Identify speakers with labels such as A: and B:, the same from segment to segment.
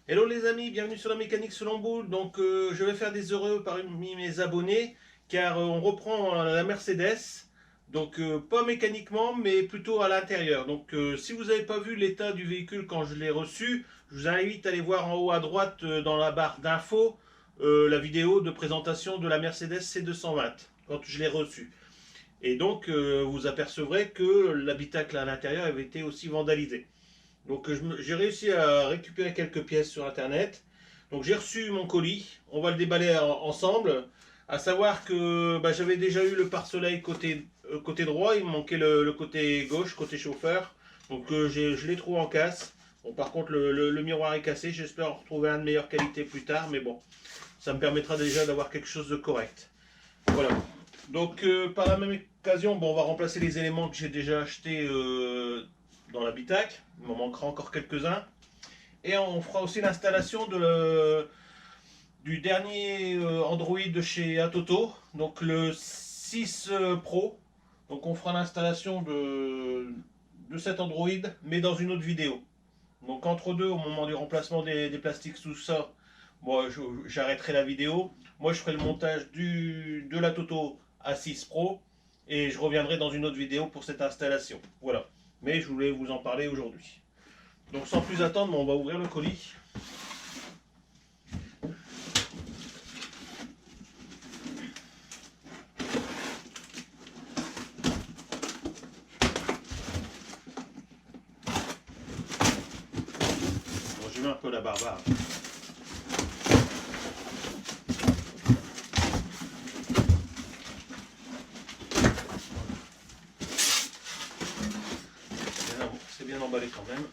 A: Hello les amis, bienvenue sur la mécanique selon boule. Donc je vais faire des heureux parmi mes abonnés car on reprend la Mercedes. Donc pas mécaniquement mais plutôt à l'intérieur. Donc si vous n'avez pas vu l'état du véhicule quand je l'ai reçu, je vous invite à aller voir en haut à droite dans la barre d'infos la vidéo de présentation de la Mercedes C220 quand je l'ai reçu. Et donc vous apercevrez que l'habitacle à l'intérieur avait été aussi vandalisé. Donc j'ai réussi à récupérer quelques pièces sur internet. Donc j'ai reçu mon colis. On va le déballer ensemble. À savoir que j'avais déjà eu le pare-soleil côté droit. Il me manquait le côté gauche, côté chauffeur. Donc je l'ai trouvé en casse. Bon, par contre le miroir est cassé. J'espère en retrouver un de meilleure qualité plus tard. Mais bon, ça me permettra déjà d'avoir quelque chose de correct. Voilà. Donc par la même occasion, bon, on va remplacer les éléments que j'ai déjà achetés dans l'habitacle. Il m'en manquera encore quelques-uns. Et on fera aussi l'installation du dernier Android de chez Atoto, donc le 6 Pro. Donc on fera l'installation de cet Android, mais dans une autre vidéo. Donc entre deux, au moment du remplacement des plastiques sous ça, moi j'arrêterai la vidéo. Moi je ferai le montage de la Toto A6 Pro et je reviendrai dans une autre vidéo pour cette installation. Voilà. Mais je voulais vous en parler aujourd'hui. Donc sans plus attendre, on va ouvrir le colis. Bon, j'y mets un peu la barbare. C'est bien emballé quand même.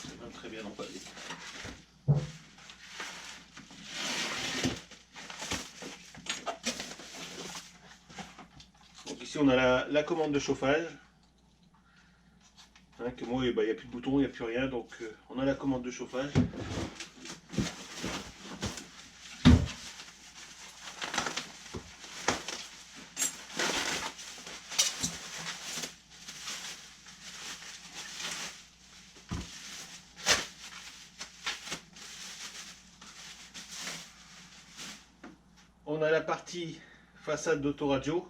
A: C'est même très bien emballé. Donc ici on a la commande de chauffage. Hein, que moi il n'y a plus de bouton, il n'y a plus rien. Donc on a la commande de chauffage. On a la partie façade d'autoradio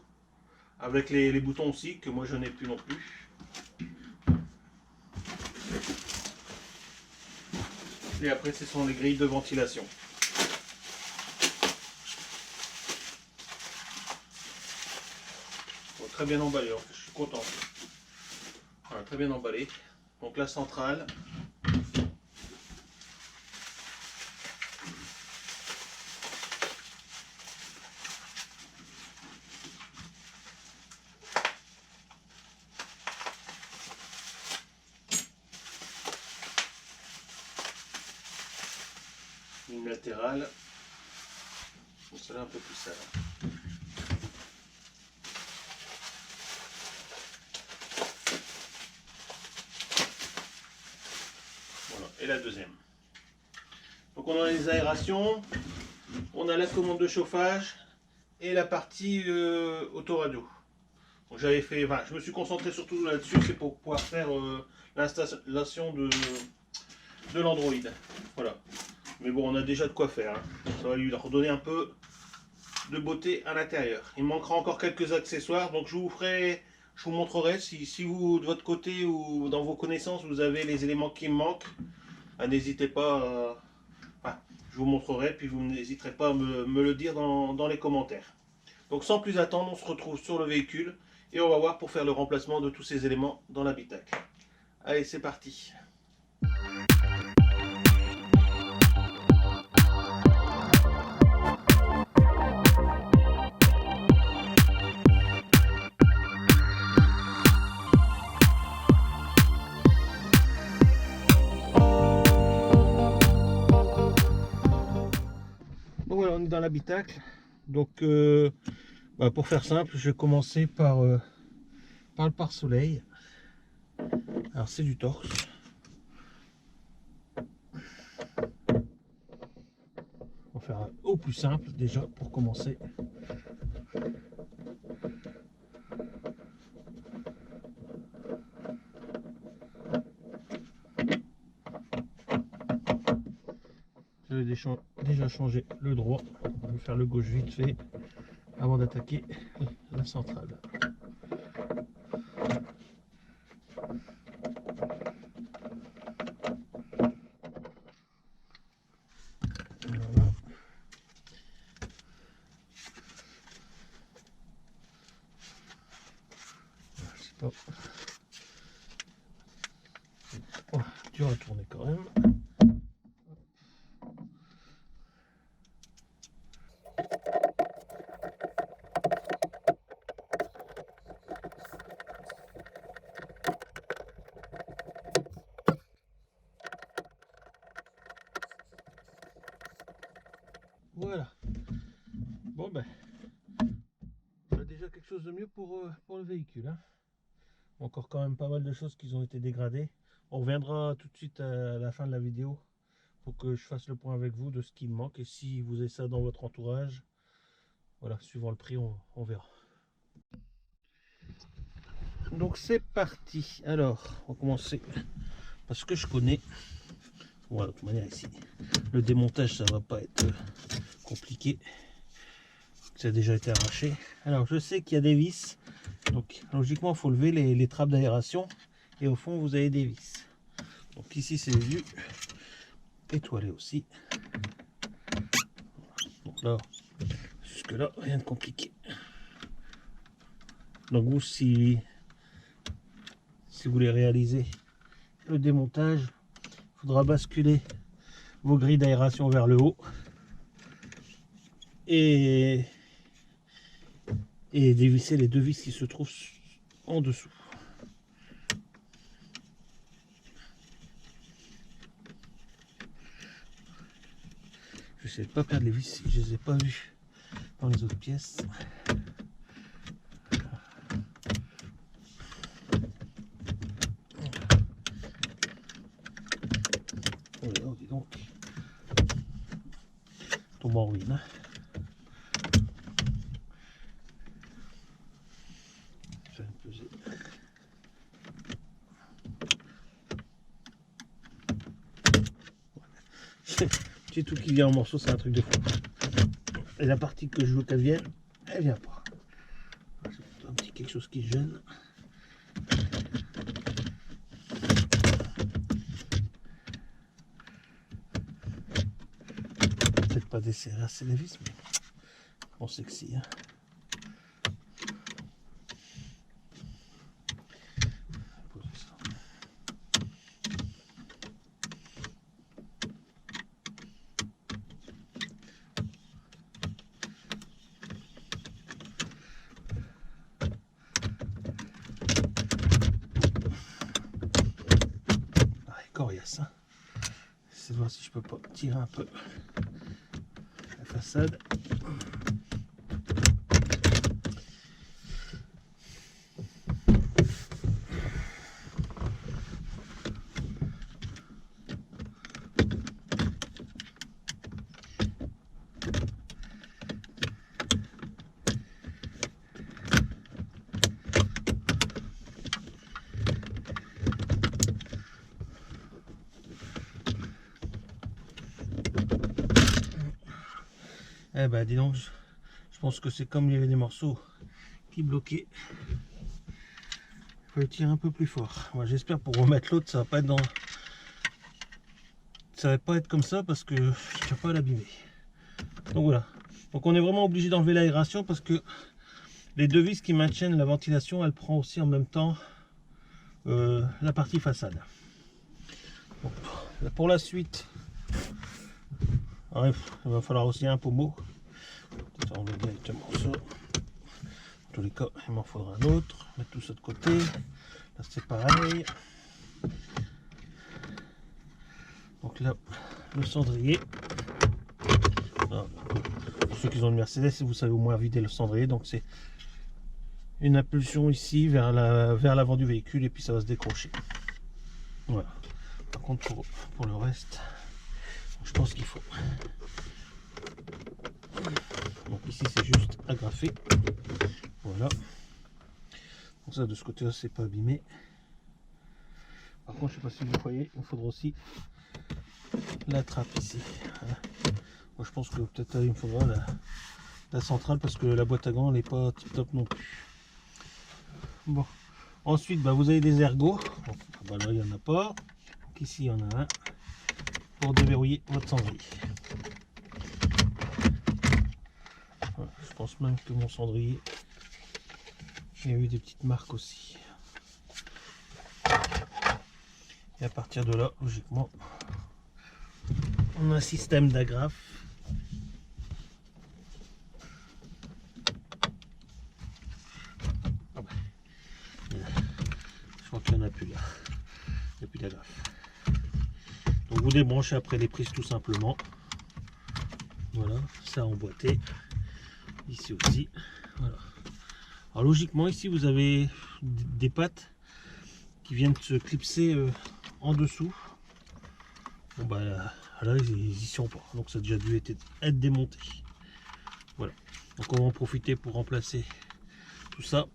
A: avec les boutons aussi que moi je n'ai plus non plus. Et après ce sont les grilles de ventilation. Bon, très bien emballé, je suis content. Voilà, très bien emballé. Donc la centrale. Une latérale. Donc celle-là un peu plus sale. Voilà, et la deuxième. Donc on a les aérations, on a la commande de chauffage et la partie autoradio. Donc j'avais fait, enfin, je me suis concentré surtout là-dessus, c'est pour pouvoir faire l'installation de l'Android. Voilà. Mais bon, on a déjà de quoi faire. Hein. Ça va lui redonner un peu de beauté à l'intérieur. Il manquera encore quelques accessoires, donc je vous montrerai si vous de votre côté ou dans vos connaissances vous avez les éléments qui me manquent. N'hésitez pas. Enfin, je vous montrerai, puis vous n'hésiterez pas à me le dire dans les commentaires. Donc sans plus attendre, on se retrouve sur le véhicule et on va voir pour faire le remplacement de tous ces éléments dans l'habitacle. Allez, c'est parti. Bon voilà, on est dans l'habitacle. Donc pour faire simple, je vais commencer par le pare-soleil. Alors c'est du torse. On va faire au plus simple déjà pour commencer. Je vais déjà changer le droit. On va faire le gauche vite fait avant d'attaquer la centrale. Voilà. C'est pas... Oh, dur à tourner quand même. Voilà. Bon ben, on a déjà quelque chose de mieux pour le véhicule. Hein. Encore quand même pas mal de choses qui ont été dégradées. On reviendra tout de suite à la fin de la vidéo pour que je fasse le point avec vous de ce qui me manque. Et si vous avez ça dans votre entourage, voilà, suivant le prix, on verra. Donc c'est parti. Alors, on va commencer parce que je connais. Voilà, de toute manière ici, le démontage ça va pas être compliqué. Ça a déjà été arraché. Alors je sais qu'il y a des vis, donc logiquement il faut lever les trappes d'aération et au fond vous avez des vis. Donc ici c'est vu, étoilé aussi. Donc là, jusque là rien de compliqué. Donc vous si vous voulez réaliser le démontage, il faudra basculer vos grilles d'aération vers le haut et dévisser les deux vis qui se trouvent en dessous. Je sais pas perdre les vis, je les ai pas vues dans les autres pièces. Oh, dis donc, tombe en ruine. Ça va me peser. C'est tout qui vient en morceaux, c'est un truc de fou. Et la partie que je veux qu'elle vienne, elle vient pas. Un petit quelque chose qui gêne. Peut-être pas desserrer assez les vis, mais bon, sexy. Hein. Coriace. Hein. C'est de voir si je peux pas tirer un peu la façade. Eh ben dis donc, je pense que c'est comme il y avait des morceaux qui bloquaient. Il faut le tirer un peu plus fort. Moi j'espère pour remettre l'autre, ça va pas être ça va pas être comme ça parce que je ne tiens pas à l'abîmer. Donc voilà. Donc on est vraiment obligé d'enlever l'aération parce que les deux vis qui maintiennent la ventilation, elle prend aussi en même temps la partie façade. Bon, pour la suite, il va falloir aussi un pommeau. On va enlever directement ça. En tous les cas, il m'en faudra un autre. Mettre tout ça de côté. Là c'est pareil. Donc là, le cendrier. Alors, pour ceux qui ont une Mercedes, vous savez au moins vider le cendrier. Donc c'est une impulsion ici vers l'avant du véhicule et puis ça va se décrocher. Voilà. Par contre pour le reste, je pense qu'il faut. Donc ici c'est juste agrafé. Voilà. Donc ça de ce côté là c'est pas abîmé. Par contre je sais pas si vous voyez, il faudra aussi la trappe ici. Voilà. Moi je pense que peut-être il me faudra la centrale parce que la boîte à gants elle n'est pas tip top non plus. Bon, ensuite bah, vous avez des ergots. Bon, bah, là il n'y en a pas. Donc, ici il y en a un pour déverrouiller votre cendrier. Voilà, je pense même que mon cendrier, il y a eu des petites marques aussi. Et à partir de là, logiquement, on a un système d'agrafe. Je crois qu'il n'y en a plus là. Il n'y a plus d'agrafe. Donc vous débranchez après les prises tout simplement. Voilà, ça emboîté. Ici aussi. Voilà. Alors logiquement ici vous avez des pattes qui viennent se clipser en dessous. Bon bah là ils y sont pas, donc ça a déjà dû être démonté. Voilà, donc on va en profiter pour remplacer tout ça.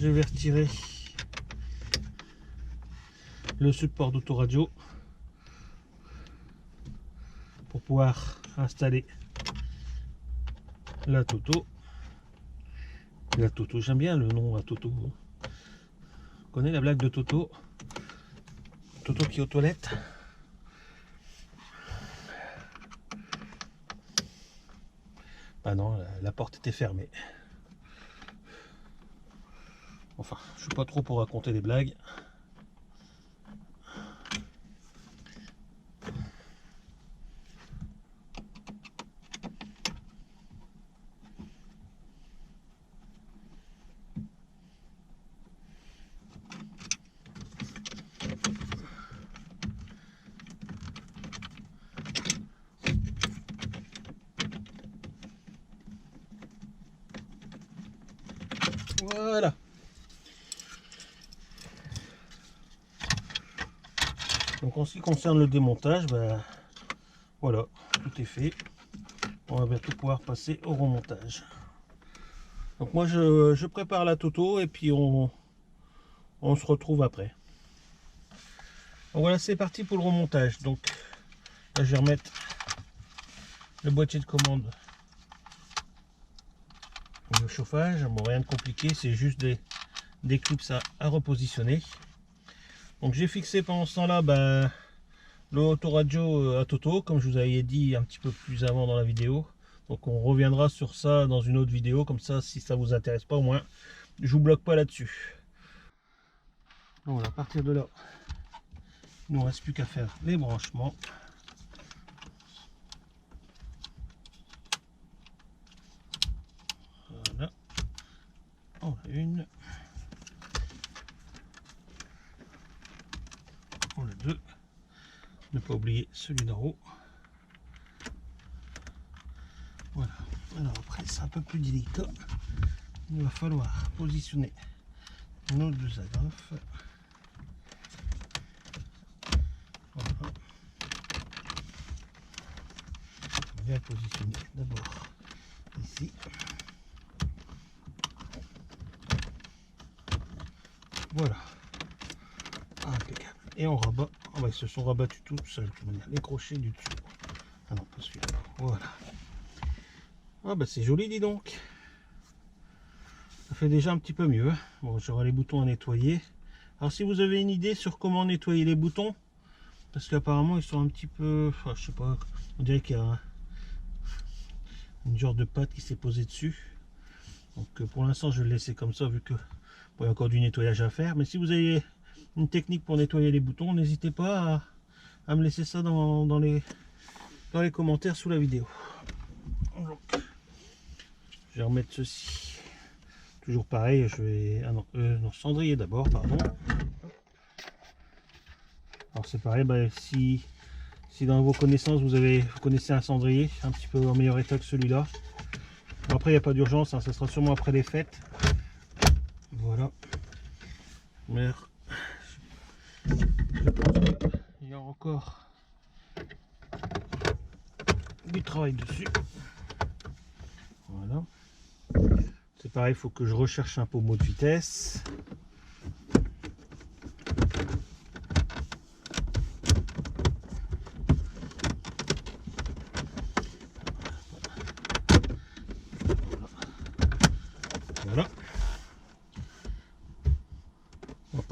A: Je vais retirer le support d'autoradio pour pouvoir installer la Toto. La Toto, j'aime bien le nom, la Toto. Vous connaissez la blague de Toto? Toto qui est aux toilettes. Ah non, la porte était fermée. Enfin, je suis pas trop pour raconter des blagues. Voilà. Donc en ce qui concerne le démontage, ben, voilà, tout est fait. On va bientôt pouvoir passer au remontage. Donc moi je prépare la Toto et puis on se retrouve après. Donc voilà, c'est parti pour le remontage. Donc là je vais remettre le boîtier de commande, le chauffage. Bon, rien de compliqué, c'est juste des clips à repositionner. Donc j'ai fixé pendant ce temps là l'autoradio à Toto, comme je vous avais dit un petit peu plus avant dans la vidéo. Donc on reviendra sur ça dans une autre vidéo, comme ça si ça vous intéresse pas, au moins je vous bloque pas là-dessus. Donc voilà, à partir de là, il ne nous reste plus qu'à faire les branchements. Voilà, on a une, on a deux, ne pas oublier celui d'en haut. Voilà, alors après c'est un peu plus délicat, il va falloir positionner nos deux agrafes. Voilà. On va bien positionner d'abord ici. Voilà. Impeccable. Et on rabat. Oh bah, ils se sont rabattus tout seuls, de toute manière. Les crochets du dessous. Ah non, pas celui-là. Voilà. Ah bah c'est joli, dis donc. Ça fait déjà un petit peu mieux. Bon, j'aurai les boutons à nettoyer. Alors si vous avez une idée sur comment nettoyer les boutons, parce qu'apparemment ils sont un petit peu, enfin, je sais pas, on dirait qu'il y a une genre de pâte qui s'est posée dessus. Donc pour l'instant je vais le laisser comme ça vu que bon, il y a encore du nettoyage à faire. Mais si vous avez une technique pour nettoyer les boutons, n'hésitez pas à me laisser ça dans les commentaires sous la vidéo. Donc, je vais remettre ceci. Toujours pareil, je vais... Ah non, cendrier d'abord, pardon. Alors c'est pareil, bah, si dans vos connaissances vous connaissez un cendrier un petit peu en meilleur état que celui-là. Bon, après il n'y a pas d'urgence, hein, ça sera sûrement après les fêtes. Voilà. Mais je pense qu'il y a encore du travail dessus. Voilà. C'est pareil, il faut que je recherche un pommeau de vitesse.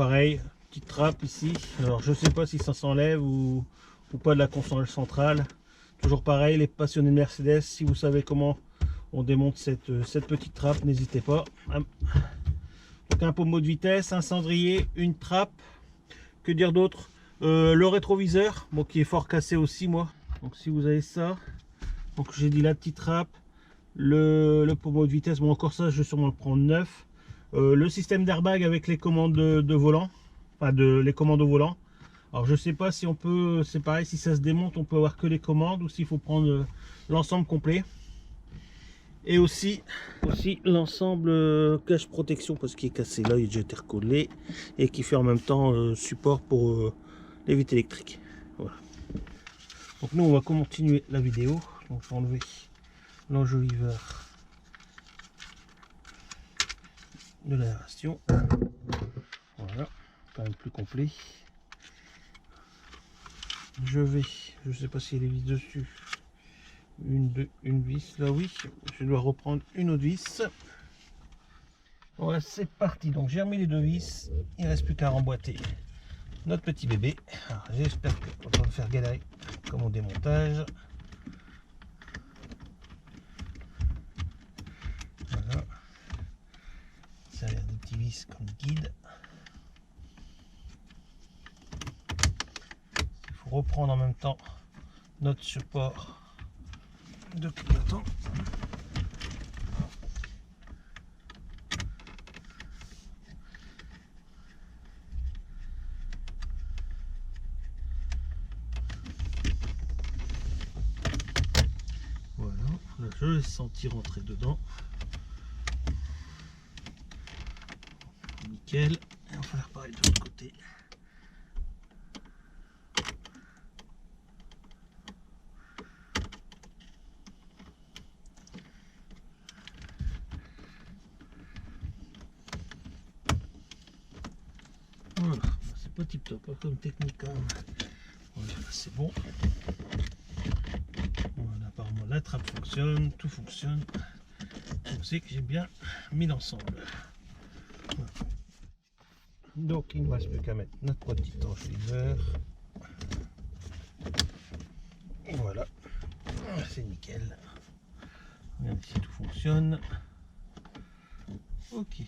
A: pareil, petite trappe ici. Alors je sais pas si ça s'enlève ou pas de la console centrale. Toujours pareil, les passionnés de Mercedes, si vous savez comment on démonte cette petite trappe, n'hésitez pas. Donc un pommeau de vitesse, un cendrier, une trappe. Que dire d'autre? Le rétroviseur, bon, qui est fort cassé aussi moi. Donc si vous avez ça, donc j'ai dit la petite trappe, le pommeau de vitesse, bon encore ça je vais sûrement le prendre neuf. Le système d'airbag avec les commandes de volant, enfin les commandes au volant. Alors je sais pas si on peut, c'est pareil, si ça se démonte on peut avoir que les commandes ou s'il faut prendre l'ensemble complet. Et aussi l'ensemble cache protection parce qu'il est cassé là, il a déjà été recollé et qui fait en même temps support pour les vitres électriques. Voilà. Donc nous on va continuer la vidéo. Donc je vais enlever l'enjoliveur de l'aération. Voilà, quand même plus complet. Je sais pas si elle est vis dessus. Une vis là, oui, je dois reprendre une autre vis. Voilà, c'est parti. Donc j'ai remis les deux vis, il ne reste plus qu'à remboîter notre petit bébé. J'espère qu'on va le faire galérer comme au démontage. Voilà, ça a l'air des petits vis comme guide. Il faut reprendre en même temps notre support de clignotant. Voilà, là je l'ai senti rentrer dedans. Nickel. Et on va faire pareil de l'autre côté. Voilà, c'est pas tip top hein, comme technique quand même. Voilà, c'est bon. Voilà, apparemment la trappe fonctionne, tout fonctionne. Vous savez que j'ai bien mis l'ensemble. Voilà. Donc il ne nous reste plus qu'à mettre notre petit enjoliveur. Voilà, c'est nickel. Regardez si tout fonctionne. Ok.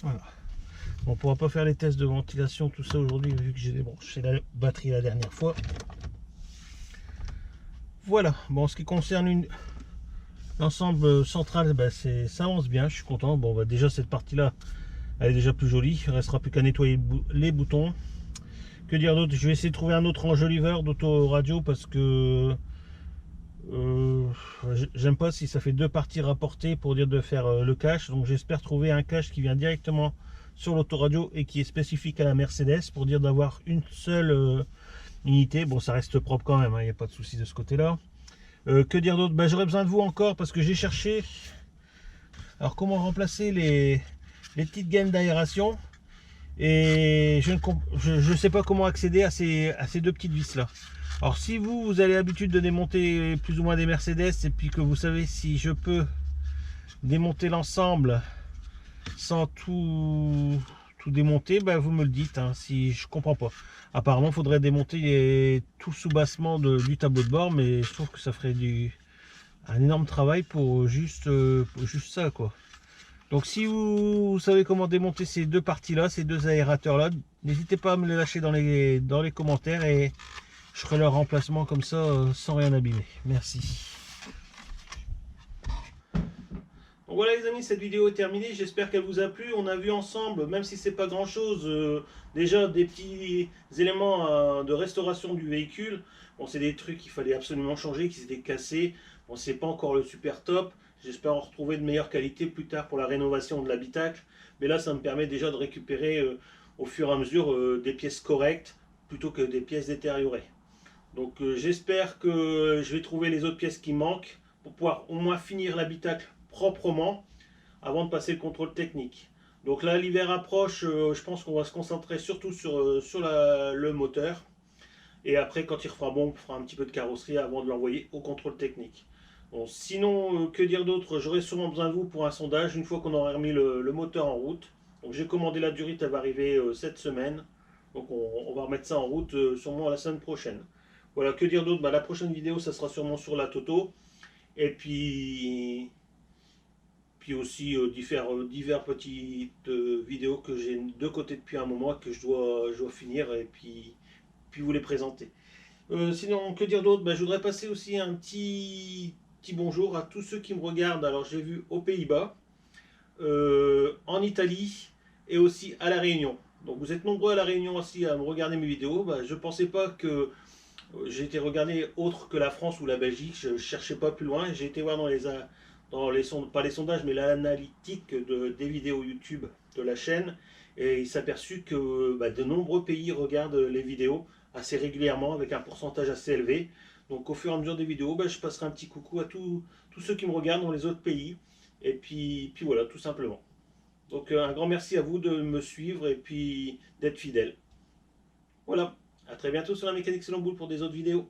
A: Voilà. Bon, on pourra pas faire les tests de ventilation, tout ça aujourd'hui, vu que j'ai débranché la batterie la dernière fois. Voilà. Bon, en ce qui concerne l'ensemble central, ben, ça avance bien, je suis content. Bon, bah, déjà cette partie-là, elle est déjà plus jolie. Il ne restera plus qu'à nettoyer les boutons. Que dire d'autre? Je vais essayer de trouver un autre enjoliveur d'autoradio parce que j'aime pas si ça fait deux parties rapportées pour dire de faire le cache. Donc j'espère trouver un cache qui vient directement sur l'autoradio et qui est spécifique à la Mercedes pour dire d'avoir une seule unité. Bon, ça reste propre quand même, il n'y a pas de souci de ce côté là. Que dire d'autre? Ben, j'aurais besoin de vous encore parce que j'ai cherché alors comment remplacer les petites gaines d'aération et je ne sais pas comment accéder à ces deux petites vis là. Alors si vous avez l'habitude de démonter plus ou moins des Mercedes et puis que vous savez si je peux démonter l'ensemble sans tout démonter, ben vous me le dites hein, si je comprends pas. Apparemment il faudrait démonter tout le soubassement du tableau de bord, mais je trouve que ça ferait un énorme travail pour juste ça quoi. Donc si vous savez comment démonter ces deux parties là, ces deux aérateurs là, n'hésitez pas à me les lâcher dans les commentaires et je ferai leur remplacement comme ça sans rien abîmer. Merci. Donc voilà les amis, cette vidéo est terminée, j'espère qu'elle vous a plu. On a vu ensemble, même si c'est pas grand chose, déjà des petits éléments de restauration du véhicule. Bon, c'est des trucs qu'il fallait absolument changer, qui s'étaient cassés. Bon, c'est pas encore le super top. J'espère en retrouver de meilleure qualité plus tard pour la rénovation de l'habitacle. Mais là, ça me permet déjà de récupérer au fur et à mesure des pièces correctes plutôt que des pièces détériorées. Donc j'espère que je vais trouver les autres pièces qui manquent pour pouvoir au moins finir l'habitacle proprement avant de passer le contrôle technique. Donc là l'hiver approche, je pense qu'on va se concentrer surtout sur le moteur. Et après quand il refera bon, on fera un petit peu de carrosserie avant de l'envoyer au contrôle technique. Bon, sinon, que dire d'autre? J'aurai sûrement besoin de vous pour un sondage une fois qu'on aura remis le moteur en route. Donc j'ai commandé la durite, elle va arriver cette semaine. Donc on va remettre ça en route sûrement la semaine prochaine. Voilà, que dire d'autre? Bah, la prochaine vidéo, ça sera sûrement sur la Toto. Et puis aussi divers petites vidéos que j'ai de côté depuis un moment que je dois finir et puis vous les présenter. Sinon, que dire d'autre? Ben, je voudrais passer aussi un petit bonjour à tous ceux qui me regardent. Alors, j'ai vu aux Pays-Bas, en Italie et aussi à La Réunion. Donc, vous êtes nombreux à La Réunion aussi à me regarder mes vidéos. Ben, je ne pensais pas que j'ai été regardé autre que la France ou la Belgique. Je ne cherchais pas plus loin. J'ai été voir pas les sondages, mais l'analytique des vidéos YouTube de la chaîne. Et il s'est aperçu que de nombreux pays regardent les vidéos assez régulièrement avec un pourcentage assez élevé. Donc au fur et à mesure des vidéos, je passerai un petit coucou à tous ceux qui me regardent dans les autres pays. Et puis voilà, tout simplement. Donc un grand merci à vous de me suivre et puis d'être fidèle. Voilà, à très bientôt sur la mécanique selon boule pour des autres vidéos.